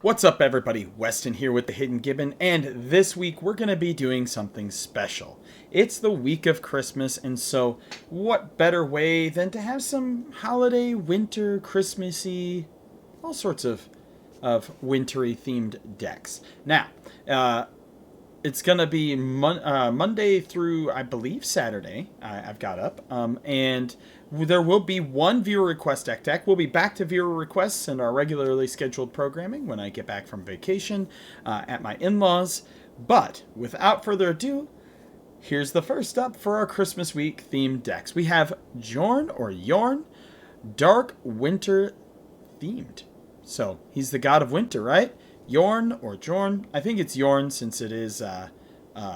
What's up, everybody? Weston here with the Hidden Gibbon, and this week we're going to be doing something special. It's the week of Christmas, and so what better way than to have some holiday, winter, Christmassy, all sorts of wintry themed decks. Now, it's going to be Monday through, I believe, Saturday. I've got up. And there will be one viewer request deck. We'll be back to viewer requests and our regularly scheduled programming when I get back from vacation at my in-laws. But without further ado, here's the first up for our Christmas week themed decks. We have Jorn or Jorn, Dark Winter themed. So he's the god of winter, right? Jorn or Jorn. I think it's Jorn since it is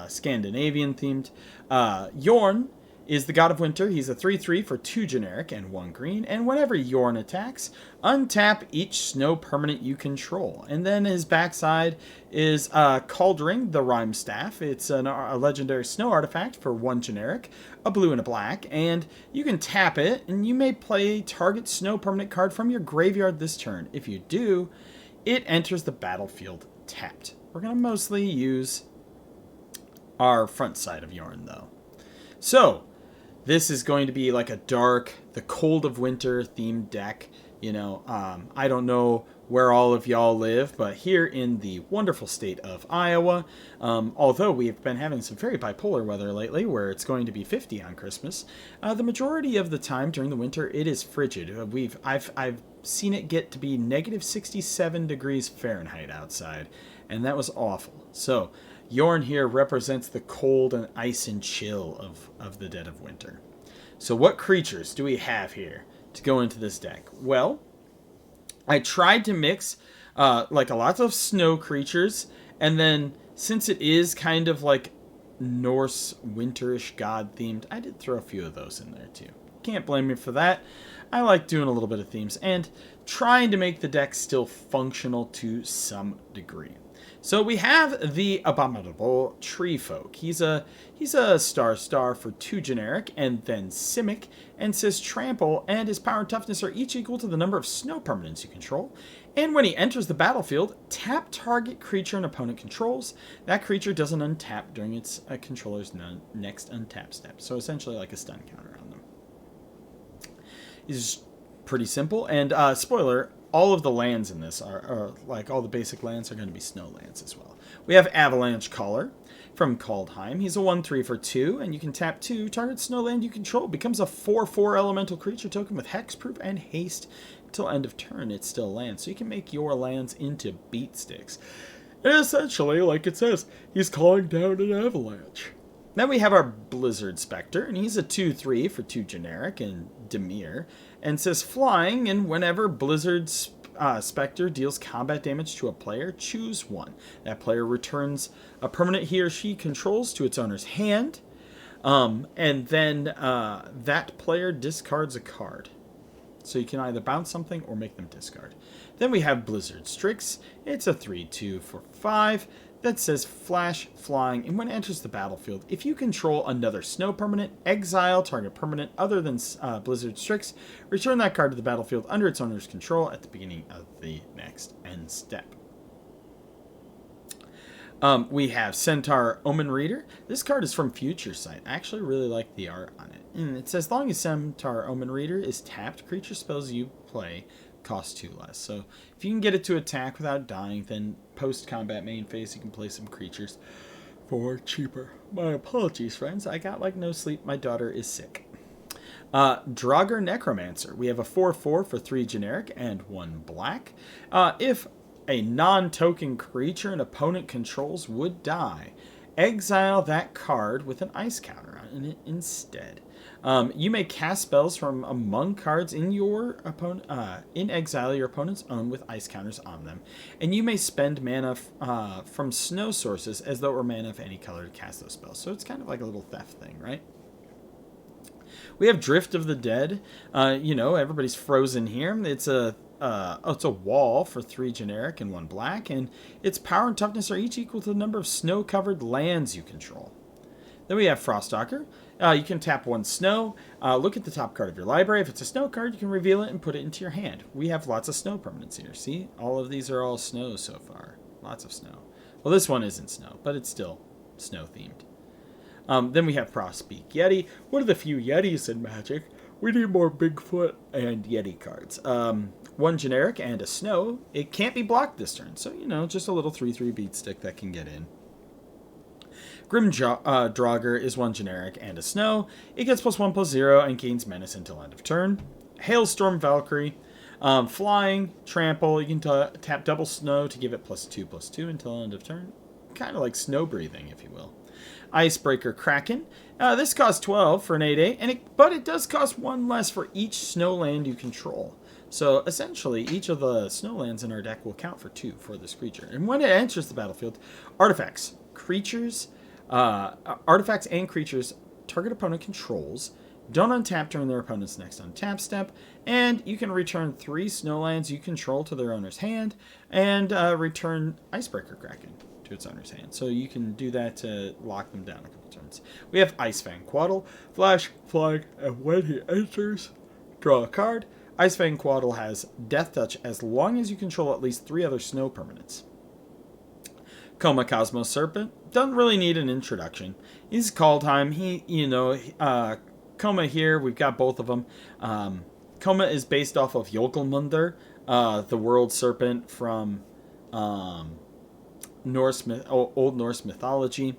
Scandinavian themed. Jorn is the god of winter. He's a 3/3 for 2 generic and 1 green. And whenever Jorn attacks, untap each snow permanent you control. And then his backside is Cauldring, the Rhyme Staff. It's a legendary snow artifact for 1 generic, a blue and a black. And you can tap it, and you may play target snow permanent card from your graveyard this turn. If you do, it enters the battlefield tapped. We're going to mostly use our front side of Jorn, though. So, this is going to be like a dark, the cold of winter themed deck. I don't know where all of y'all live, but here in the wonderful state of Iowa, although we've been having some very bipolar weather lately, where it's going to be 50 on Christmas, the majority of the time during the winter it is frigid. I've seen it get to be negative 67 degrees Fahrenheit outside, and that was awful. So Jorn here represents the cold and ice and chill of the dead of winter. So what creatures do we have here to go into this deck? Well, I tried to mix like a lot of snow creatures, and then since it is kind of like Norse winterish god themed, I did throw a few of those in there too. Can't blame me for that. I like doing a little bit of themes and trying to make the deck still functional to some degree. So we have the Abominable Tree Folk. He's a star for 2 generic and then Simic, and says trample, and his power and toughness are each equal to the number of snow permanents you control. And when he enters the battlefield, tap target creature an opponent controls. That creature doesn't untap during its controller's next untap step. So essentially like a stun counter on them. Is pretty simple. And spoiler, all of the lands in this are like all the basic lands are going to be snow lands as well. We have Avalanche Caller from Kaldheim. He's a 1/3 for 2, and you can tap 2. Target snow land you control becomes a 4/4 elemental creature token with hexproof and haste. Until end of turn, it still lands. So you can make your lands into beat sticks. And essentially, like it says, he's calling down an avalanche. Then we have our Blizzard Spectre, and he's a 2/3 for 2 generic and Demir, and says flying, and whenever Blizzard Spectre deals combat damage to a player, choose one. That player returns a permanent he or she controls to its owner's hand, and then that player discards a card. So you can either bounce something or make them discard. Then we have Blizzard Strix. It's a 3/2 for 5. That says flash, flying, and when it enters the battlefield, if you control another snow permanent, exile target permanent other than Blizzard Strix, return that card to the battlefield under its owner's control at the beginning of the next end step. We have Centaur Omen Reader. This card is from Future Sight. I actually really like the art on it. And it says, as long as Centaur Omen Reader is tapped, creature spells you play cost 2 less. So if you can get it to attack without dying, then post-combat main phase you can play some creatures for cheaper. My apologies, friends. I got like no sleep. My daughter is sick. Draugr Necromancer. We have a 4/4 for 3 generic and 1 black. If a non-token creature an opponent controls would die, exile that card with an ice counter on it instead. You may cast spells from among cards in your opponent in exile your opponent's own with ice counters on them, and you may spend mana from snow sources as though it were mana of any color to cast those spells. So it's kind of like a little theft thing, right? We have Drift of the Dead. Everybody's frozen here. It's a wall for 3 generic and 1 black, and its power and toughness are each equal to the number of snow-covered lands you control. Then we have Frostalker. You can tap one snow. Look at the top card of your library. If it's a snow card, you can reveal it and put it into your hand. We have lots of snow permanents here. See? All of these are all snow so far. Lots of snow. Well, this one isn't snow, but it's still snow-themed. Then we have Frostbeak Yeti. One of the few Yetis in Magic. We need more Bigfoot and Yeti cards. One generic and a snow. It can't be blocked this turn, so, just a little 3/3 beat stick that can get in. Grim Draugr is one generic and a snow. It gets +1/+0 and gains menace until end of turn. Hailstorm Valkyrie. Flying, trample. You can tap double snow to give it +2/+2 until end of turn. Kind of like snow breathing, if you will. Icebreaker Kraken. This costs 12 for an 8/8, but it does cost 1 less for each snow land you control. So essentially, each of the snow lands in our deck will count for 2 for this creature. And when it enters the battlefield, artifacts and creatures target opponent controls don't untap during their opponent's next untap step, and you can return 3 snowlands you control to their owner's hand, and return Icebreaker Kraken to its owner's hand. So you can do that to lock them down a couple turns. We have Icefang Quaddle, Flash, Flag, and when he enters, draw a card. Icefang Quaddle has Death Touch as long as you control at least 3 other snow permanents. Coma Cosmos Serpent doesn't really need an introduction. He's Kaldheim. Coma here, we've got both of them. Coma is based off of Jökulmundur, the world serpent from Old Norse mythology,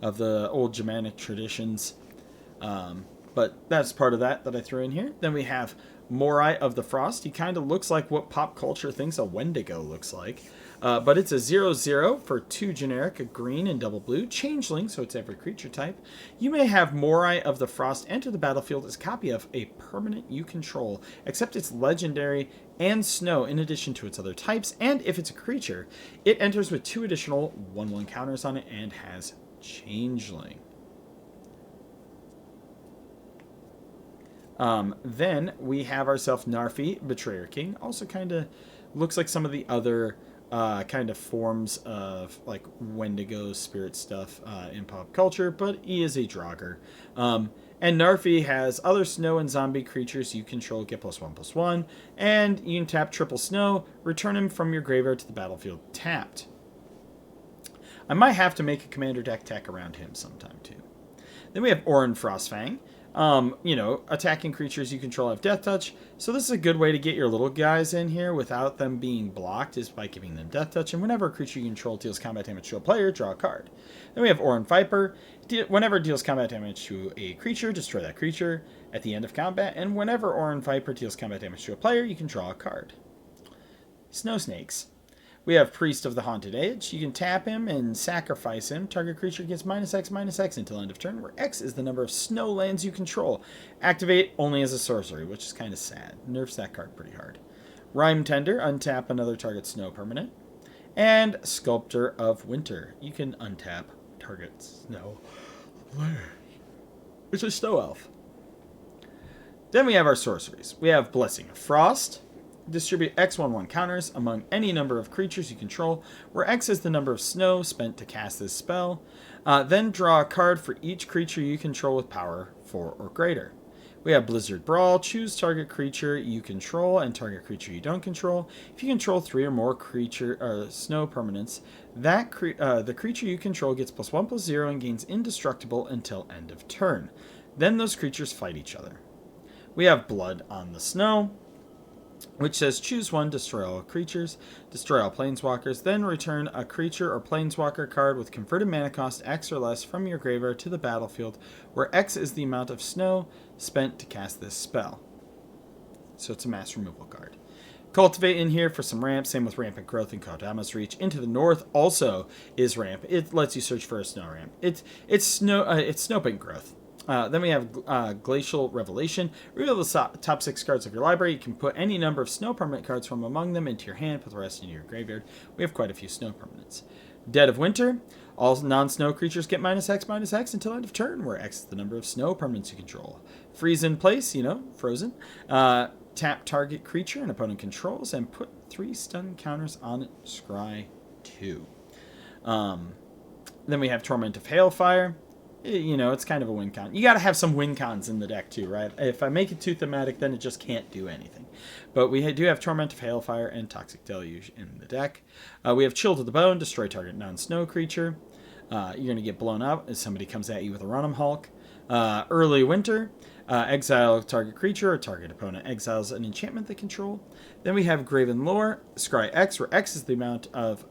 of the old Germanic traditions. But that's part of that I threw in here. Then we have Morai of the Frost. He kind of looks like what pop culture thinks a Wendigo looks like. But it's a 0/0 for 2 generic, a green and double blue. Changeling, so it's every creature type. You may have Morai of the Frost enter the battlefield as a copy of a permanent you control, except it's legendary and snow in addition to its other types. And if it's a creature, it enters with 2 additional 1/1 counters on it and has Changeling. Then we have ourselves Narfi, Betrayer King. Also kind of looks like some of the other kind of forms of like Wendigo spirit stuff in pop culture, but he is a Draugr. And Narfi has other snow and zombie creatures you control get +1/+1, and you can tap triple snow, return him from your graveyard to the battlefield tapped. I might have to make a commander deck tech around him sometime too. Then we have Orin Frostfang. Attacking creatures you control have Death Touch, so this is a good way to get your little guys in here without them being blocked, is by giving them Death Touch, and whenever a creature you control deals combat damage to a player, draw a card. Then we have Orin Viper. Whenever it deals combat damage to a creature, destroy that creature at the end of combat, and whenever Orin Viper deals combat damage to a player, you can draw a card. Snow Snakes. We have Priest of the Haunted Edge. You can tap him and sacrifice him. Target creature gets -X/-X until end of turn, where X is the number of snow lands you control. Activate only as a sorcery, which is kind of sad. Nerfs that card pretty hard. Rime Tender. Untap another target snow permanent. And Sculptor of Winter. You can untap target snow. It's a snow elf. Then we have our sorceries. We have Blessing of Frost. Distribute X 1/1 counters among any number of creatures you control, where X is the number of snow spent to cast this spell. Then draw a card for each creature you control with power 4 or greater. We have Blizzard Brawl. Choose target creature you control and target creature you don't control. If you control 3 or more snow permanents, the creature you control gets +1/+0 and gains indestructible until end of turn. Then those creatures fight each other. We have Blood on the Snow, which says choose one, destroy all creatures, destroy all planeswalkers, then return a creature or planeswalker card with converted mana cost X or less from your graveyard to the battlefield, where X is the amount of snow spent to cast this spell. So it's a mass removal card. Cultivate in here for some ramp, same with Rampant Growth and Kodama's Reach. Into the north also is ramp. It lets you search for a snow ramp. It's Snowbank Growth. Then we have Glacial Revelation. Reveal the top 6 cards of your library. You can put any number of snow permanent cards from among them into your hand, put the rest into your graveyard. We have quite a few snow permanents. Dead of Winter. All non-snow creatures get -X/-X until end of turn, where X is the number of snow permanents you control. Freeze in place, frozen. Tap target creature and opponent controls and put 3 stun counters on it. Scry 2. Then we have Torment of Hailfire. you know, it's kind of a win con. You got to have some win cons in the deck too, right? If I make it too thematic, then it just can't do anything. But we do have Torment of Hailfire and Toxic Deluge in the deck. We have Chill to the Bone, destroy target non-snow creature. You're going to get blown up as somebody comes at you with a Run'em Hulk. Early Winter, exile target creature or target opponent exiles an enchantment they control. Then we have Graven Lore, scry X, where X is the amount of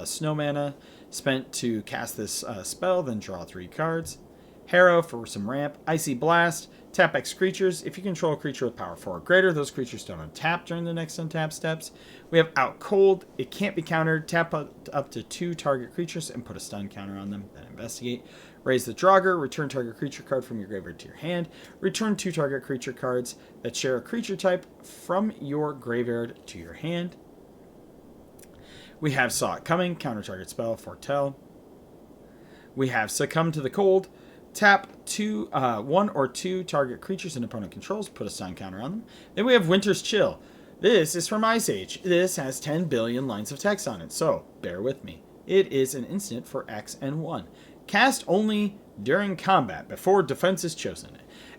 snow mana spent to cast this spell, then draw 3 cards. Harrow for some ramp. Icy Blast, tap X creatures. If you control a creature with power 4 or greater, those creatures don't untap during the next untap steps. We have Out Cold. It can't be countered. Tap up to 2 target creatures and put a stun counter on them, then investigate. Raise the Draugr. Return target creature card from your graveyard to your hand. Return 2 target creature cards that share a creature type from your graveyard to your hand. We have Saw It Coming, counter target spell, Foretell. We have Succumb to the Cold. Tap 1 or 2 target creatures an opponent controls, put a stun counter on them. Then we have Winter's Chill. This is from Ice Age. This has 10 billion lines of text on it, so bear with me. It is an instant for X and 1. Cast only during combat, before defense is chosen.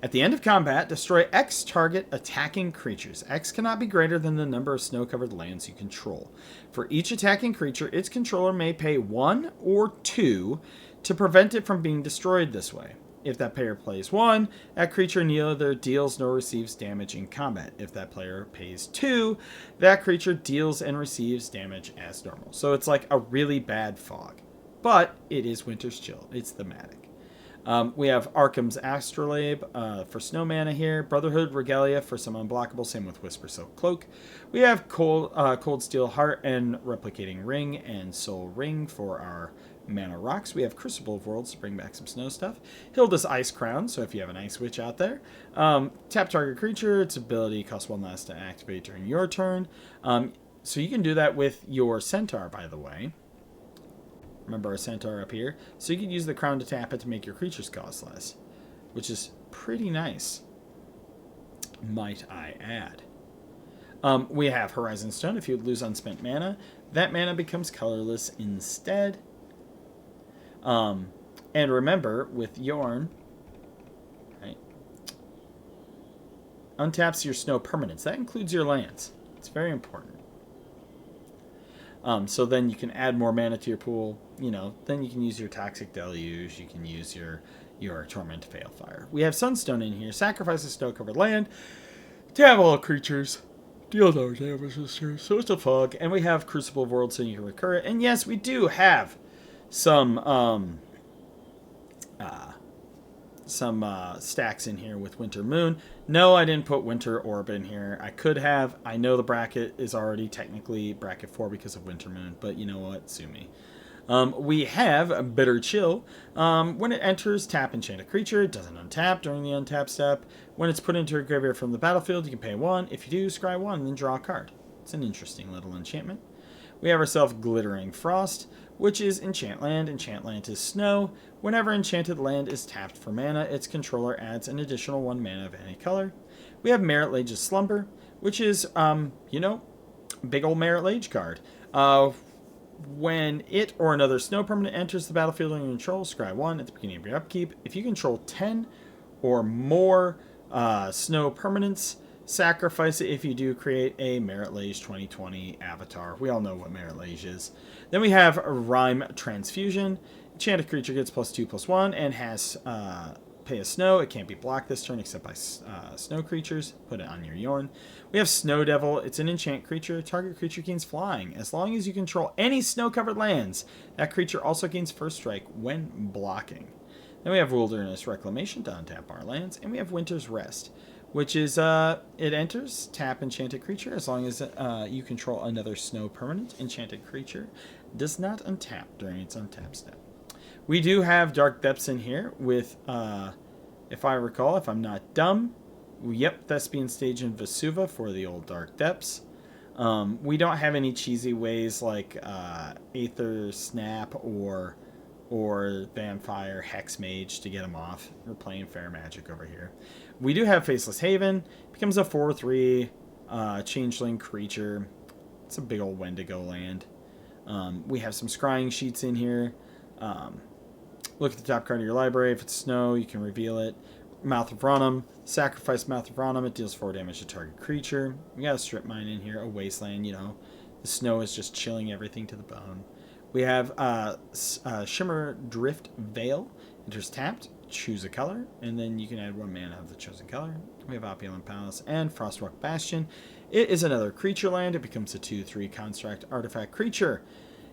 At the end of combat, destroy X target attacking creatures. X cannot be greater than the number of snow-covered lands you control. For each attacking creature, its controller may pay 1 or 2 to prevent it from being destroyed this way. If that player plays 1, that creature neither deals nor receives damage in combat. If that player pays 2, that creature deals and receives damage as normal. So it's like a really bad fog. But it is Winter's Chill. It's thematic. We have Arkham's Astrolabe for snow mana here. Brotherhood Regalia for some unblockable. Same with Whisper Silk Cloak. We have Cold Steel Heart and Replicating Ring and Soul Ring for our mana rocks. We have Crucible of Worlds to bring back some snow stuff. Hilda's Ice Crown, so if you have an Ice Witch out there. Tap target creature. Its ability costs 1 less to activate during your turn. So you can do that with your Centaur, by the way. Remember our Centaur up here? So you can use the crown to tap it to make your creatures cost less, which is pretty nice, might I add. We have Horizon Stone. If you lose unspent mana, that mana becomes colorless instead. And remember, with Jorn, right, untaps your snow permanents. That includes your lands. It's very important. So then you can add more mana to your pool. You know, then you can use your Toxic Deluge. You can use your Torment of Hailfire. We have Sunstone in here. Sacrifice a snow-covered land. Tap all creatures. Deal no damage this turn. So it's a fog. And we have Crucible of Worlds so you can recur it. And yes, we do have some stacks in here with Winter Moon. No, I didn't put Winter Orb in here. I could have. I know the bracket is already technically bracket 4 because of Winter Moon, but you know what? Sue me. We have Bitter Chill. When it enters, tap enchant a creature. It doesn't untap during the untap step. When it's put into a graveyard from the battlefield, you can pay 1. If you do, scry 1, then draw a card. It's an interesting little enchantment. We have ourselves Glittering Frost, which is enchant land. Enchant land is snow. Whenever enchanted land is tapped for mana, its controller adds an additional 1 mana of any color. We have Merit Lage's Slumber, which is, big old Merit Lage card. When it or another snow permanent enters the battlefield under your control, scry 1 at the beginning of your upkeep. If you control 10 or more snow permanents, sacrifice it. If you do, create a Merit Lage 2020 avatar. We all know what Merit Lage is. Then we have Rime Transfusion. Enchanted creature gets +2/+1 and has pay a snow. It can't be blocked this turn except by snow creatures. Put it on your Jorn. We have Snow Devil. It's an enchant creature. Target creature gains flying. As long as you control any snow-covered lands, that creature also gains first strike when blocking. Then we have Wilderness Reclamation to untap our lands. And we have Winter's Rest, which is, it enters, tap enchanted creature. As long as you control another snow permanent, enchanted creature does not untap during its untap step. We do have Dark Depths in here with, if I recall, if I'm not dumb, yep, Thespian Stage and Vesuva for the old Dark Depths. We don't have any cheesy ways like Aether Snap or Vampire Hex Mage to get them off. We're playing Fair Magic over here. We do have Faceless Haven. Becomes a 4/3 changeling creature. It's a big old Wendigo land. We have some scrying sheets in here. Look at the top card of your library. If it's snow, you can reveal it. Mouth of Ranum. Sacrifice Mouth of Ranum. It deals 4 damage to target creature. We got a strip mine in here. A wasteland, you know. The snow is just chilling everything to the bone. We have Shimmer Drift Veil. Enters tapped. Choose a color. And then you can add 1 mana of the chosen color. We have Opulent Palace and Frostwalk Bastion. It is another creature land. It becomes a 2/3 construct artifact creature.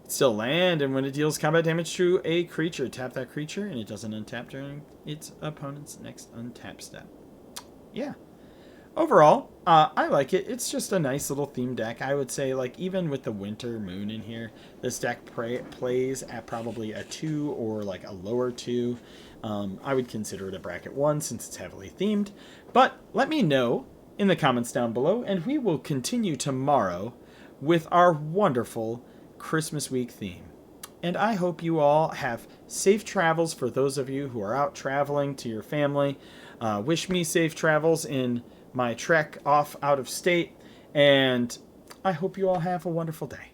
It's still land, and when it deals combat damage to a creature, tap that creature, and it doesn't untap during its opponent's next untap step. Yeah. Overall, I like it. It's just a nice little theme deck. I would say, like, even with the Winter Moon in here, this deck plays at probably a 2 or, like, a lower 2. I would consider it a bracket 1 since it's heavily themed. But let me know in the comments down below, and we will continue tomorrow with our wonderful Christmas week theme. And I hope you all have safe travels for those of you who are out traveling to your family. Wish me safe travels in my trek off out of state, and I hope you all have a wonderful day.